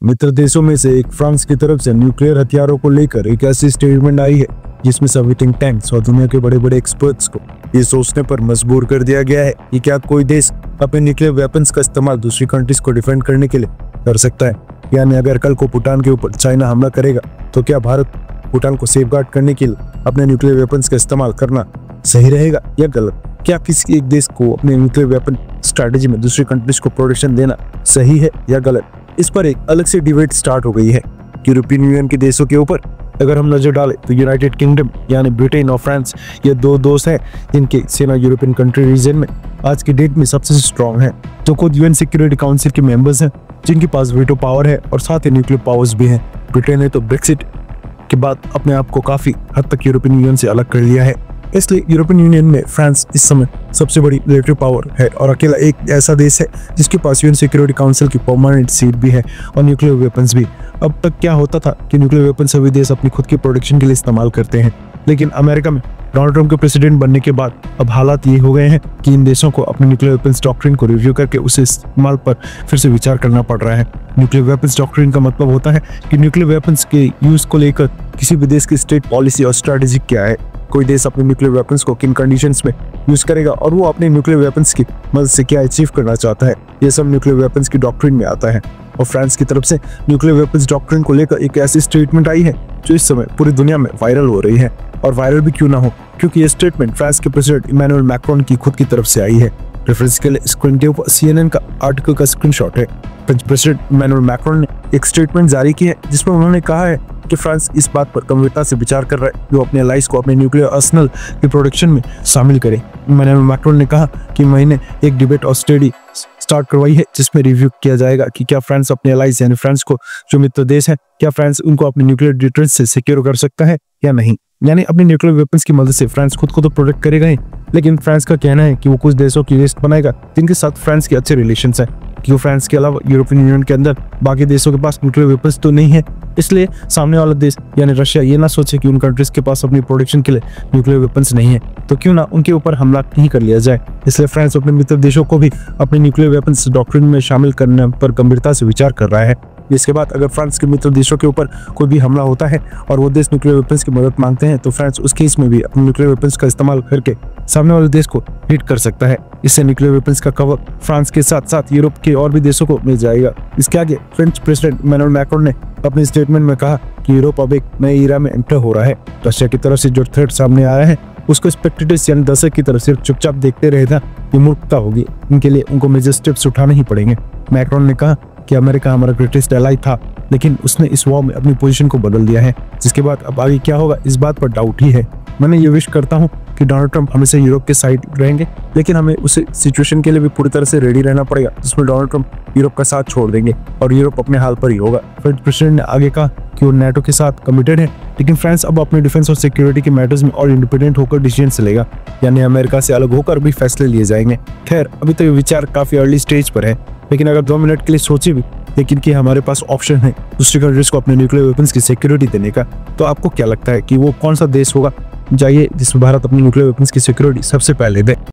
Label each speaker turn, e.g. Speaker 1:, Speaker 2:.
Speaker 1: मित्र देशों में से एक फ्रांस की तरफ से न्यूक्लियर हथियारों को लेकर एक ऐसी स्टेटमेंट आई है जिसमें सभी थिंक टैंक्स और दुनिया के बड़े बड़े एक्सपर्ट्स को ये सोचने पर मजबूर कर दिया गया है कि क्या कोई देश अपने न्यूक्लियर वेपन्स का इस्तेमाल दूसरी कंट्रीज को डिफेंड करने के लिए कर सकता है। यानी अगर कल को भूटान के ऊपर चाइना हमला करेगा तो क्या भारत भूटान को सेफगार्ड करने के लिए अपने न्यूक्लियर वेपन्स का इस्तेमाल करना सही रहेगा या गलत? क्या किसी एक देश को अपने न्यूक्लियर वेपन स्ट्रैटेजी में दूसरी कंट्रीज को प्रोटेक्शन देना सही है या गलत? इस पर एक अलग से डिबेट स्टार्ट हो गई है यूरोपियन यूनियन के देशों के ऊपर। अगर हम नजर डालें तो यूनाइटेड किंगडम यानी ब्रिटेन और फ्रांस ये दो दोस्त हैं जिनकी सेना यूरोपियन कंट्री रीजन में आज की डेट में सबसे स्ट्रॉन्ग है, जो खुद यूएन सिक्योरिटी काउंसिल के मेंबर्स हैं, जिनके पास वीटो पावर है और साथ ही न्यूक्लियर पावर्स भी हैं। ब्रिटेन ने तो ब्रेक्सिट के बाद अपने आप को काफी हद तक यूरोपियन यूनियन से अलग कर लिया है, इसलिए यूरोपियन यूनियन में फ्रांस इस समय सबसे बड़ी मिलिट्री पावर है और अकेला एक ऐसा देश है जिसके पास यूएन सिक्योरिटी काउंसिल की परमानेंट सीट भी है और न्यूक्लियर वेपन्स भी। अब तक क्या होता था कि न्यूक्लियर वेपन सभी देश अपनी खुद की प्रोटेक्शन के लिए इस्तेमाल करते हैं, लेकिन अमेरिका में डोनाल्ड ट्रंप के प्रेसिडेंट बनने के बाद अब हालात ये हो गए हैं कि इन देशों को अपने न्यूक्लियर वेपन्स डॉक्ट्रिन को रिव्यू करके उसे इस्तेमाल पर फिर से विचार करना पड़ रहा है। न्यूक्लियर वेपन्स डॉक्ट्रिन का मतलब होता है कि न्यूक्लियर वेपन्स के यूज को लेकर किसी भी देश की स्टेट पॉलिसी और स्ट्रेटेजी क्या है, कोई देश अपने न्यूक्लियर वेपन्स को किन कंडीशंस में यूज करेगा और वो अपने न्यूक्लियर वेपन्स की मदद से क्या अचीव करना चाहता है, ये सब न्यूक्लियर वेपन्स की डॉक्ट्रिन में आता है। और फ्रांस की तरफ से न्यूक्लियर वेपन्स डॉक्ट्रिन को लेकर एक ऐसी स्टेटमेंट आई है जो इस समय पूरी दुनिया में वायरल हो रही है, और वायरल भी क्यों ना हो क्योंकि ये स्टेटमेंट फ्रांस के प्रेसिडेंट इमैनुअल मैक्रोन की खुद की तरफ से आई है। रेफरेंस के लिए स्क्रीन के ऊपर CNN का आर्टिकल का स्क्रीनशॉट है। फ्रेंच प्रेसिडेंट इमैनुअल मैक्रोन ने एक स्टेटमेंट जारी की है जिसमें उन्होंने कहा है कि फ्रांस इस बात पर गंभीरता से विचार कर रहा है कि वो अपने अलाइज को अपने न्यूक्लियर आर्सेनल की प्रोटेक्शन में शामिल करे। इमैनुअल मैक्रोन ने कहा कि महीने एक डिबेट और स्टडी स्टार्ट करवाई है जिसमें रिव्यू किया जाएगा कि क्या फ्रांस अपने अलाइज यानी फ्रांस को जो मित्र देश है, क्या फ्रांस उनको अपने न्यूक्लियर डिफेंस से सिक्योर कर सकता है या नहीं। यानी अपने न्यूक्लियर वेपन्स की मदद से फ्रांस खुद को तो प्रोटेक्ट करेगा ही, लेकिन फ्रांस का कहना है कि वो कुछ देशों की लिस्ट बनाएगा जिनके साथ फ्रांस के अच्छे रिलेशंस हैं, क्योंकि फ्रांस के अलावा यूरोपियन यूनियन के अंदर बाकी देशों के पास न्यूक्लियर वेपन्स तो नहीं है, इसलिए सामने वाला देश यानी रशिया ये ना सोचे कि उन कंट्रीज के पास अपनी प्रोटेक्शन के लिए न्यूक्लियर वेपन्स नहीं है तो क्यों ना उनके ऊपर हमला नहीं कर लिया जाए। इसलिए फ्रांस अपने मित्र देशों को भी अपने न्यूक्लियर वेपन्स डॉक्ट्रिन में शामिल करने पर गंभीरता से विचार कर रहा है। इसके बाद अगर फ्रांस के मित्र देशों के ऊपर कोई भी हमला होता है और वो देश न्यूक्लियर वेपन्स की मदद मांगते हैं तो फ्रांस उस केस में भी अपने न्यूक्लियर वेपन्स का इस्तेमाल करके सामने वाले देश को हिट कर सकता है। इससे न्यूक्लियर वेपन्स का कवर फ्रांस के साथ साथ यूरोप के और भी देशों को मिल जाएगा। इसके आगे फ्रेंच प्रेसिडेंट इमैनुअल मैक्रोन ने अपने स्टेटमेंट में कहा कि यूरोप अब एक नए ईरा में एंटर हो रहा है। रशिया की तरफ से जो थ्रेट सामने आया है उसको स्पेक्टेटर्स यानी दर्शक की तरफ सिर्फ चुपचाप देखते रहे था, ये मूर्खता होगी, इनके लिए उनको मेजर स्टेप्स उठाने ही पड़ेंगे। मैक्रोन ने कहा कि अमेरिका हमारा ग्रेटेस्ट एलाई था, लेकिन उसने इस वॉर में अपनी पोजीशन को बदल दिया है, जिसके बाद अब आगे क्या होगा इस बात पर डाउट ही है। मैंने ये विश करता हूँ कि डोनाल्ड ट्रंप हमेशा यूरोप के साइड रहेंगे, लेकिन हमें उस सिचुएशन के लिए भी पूरी तरह से रेडी रहना पड़ेगा जिसमें डोनाल्ड ट्रंप यूरोप का साथ छोड़ देंगे और यूरोप अपने हाल पर ही होगा। फ्रेंच प्रेसिडेंट ने आगे कहा कि वो नाटो के साथ कमिटेड है, लेकिन फ्रांस अब अपने डिफेंस और सिक्योरिटी के मैटर्स में और इंडिपेंडेंट होकर डिसीजन लेगा, यानी अमेरिका से अलग होकर भी फैसले लिए जाएंगे। खैर अभी तो ये विचार काफी अर्ली स्टेज पर है, लेकिन अगर 2 मिनट के लिए सोचे भी लेकिन कि हमारे पास ऑप्शन है दूसरी कंट्रीज को अपने न्यूक्लियर वेपन्स की सिक्योरिटी देने का, तो आपको क्या लगता है कि वो कौन सा देश होगा जाइए जिसमें भारत अपनी न्यूक्लियर वेपन्स की सिक्योरिटी सबसे पहले दे।